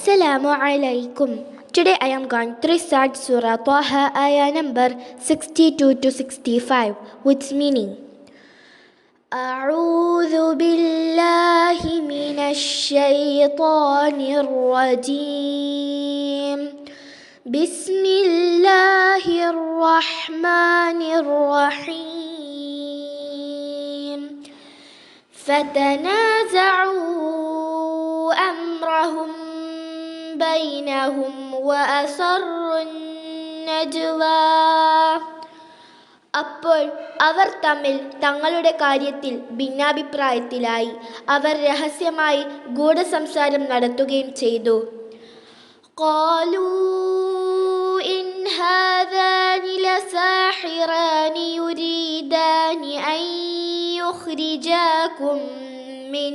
Assalamu alaikum. Today I am going to recite Surah Taha ayah number 62 to 65 with meaning. أعوذ بالله من الشيطان الرجيم. بسم الله الرحمن الرحيم. فتنازعوا أمرهم بينهم وأسروا النجوى. അപ്പോൾ അവർ തമ്മിൽ തങ്ങളുടെ കാര്യത്തിൽ ഭിന്നാഭിപ്രായത്തിലായി. അവർ രഹസ്യമായി ഗൂഢസംസാരം നടത്തുകയും ചെയ്തു. قالوا إن هذان لساحران يريدان أن يخرجاكم من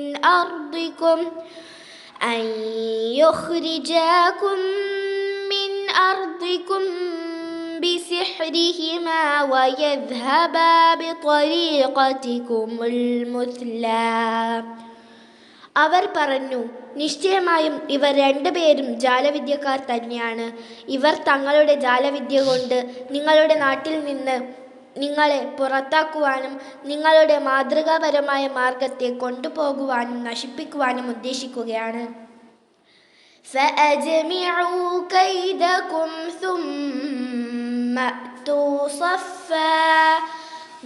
أرضكم بسحرهما ويذهبا بطريقتكم المثلى. അവർ പറഞ്ഞു, നിശ്ചയമായും ഇവർ രണ്ടുപേരും ജാലവിദ്യക്കാർ തന്നെയാണ്. ഇവർ തങ്ങളുടെ ജാലവിദ്യ കൊണ്ട് നിങ്ങളുടെ നാട്ടിൽ നിന്ന് നിങ്ങളെ പുറത്താക്കുവാനും നിങ്ങളുടെ മാതൃകാപരമായ മാർഗത്തെ കൊണ്ടുപോകുവാനും നശിപ്പിക്കുവാനും ഉദ്ദേശിക്കുകയാണ്. فأجمعوا كيدكم ثم أتوا صفا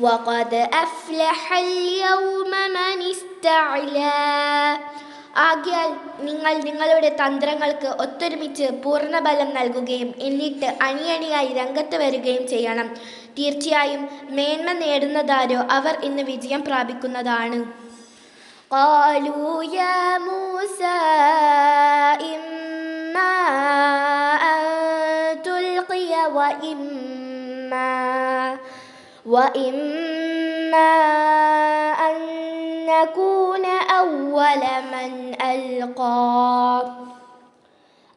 وقد أفلح اليوم من استعلى. ആകയാൽ നിങ്ങൾ നിങ്ങളുടെ തന്ത്രങ്ങൾക്ക് ഒത്തൊരുമിച്ച് പൂർണ്ണബലം നൽകുകയും എന്നിട്ട് അണിയണിയായി രംഗത്ത് വരികയും ചെയ്യണം. തീർച്ചയായും മേന്മ നേടുന്നതാരോ അവർ ഇന്ന് വിജയം പ്രാപിക്കുന്നതാണ്. قالوا يا موسى إما أن تلقي وإما أن نكون أول من ألقى.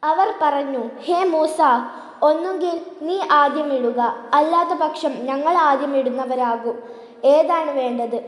അവർ പറഞ്ഞു, ഹേ മൂസ, ഒന്നുകിൽ നീ ആദ്യം ഇടുക, അല്ലാത്ത പക്ഷം ഞങ്ങൾ ആദ്യം ഇടുന്നവരാകും. ഏതാണ് വേണ്ടത്?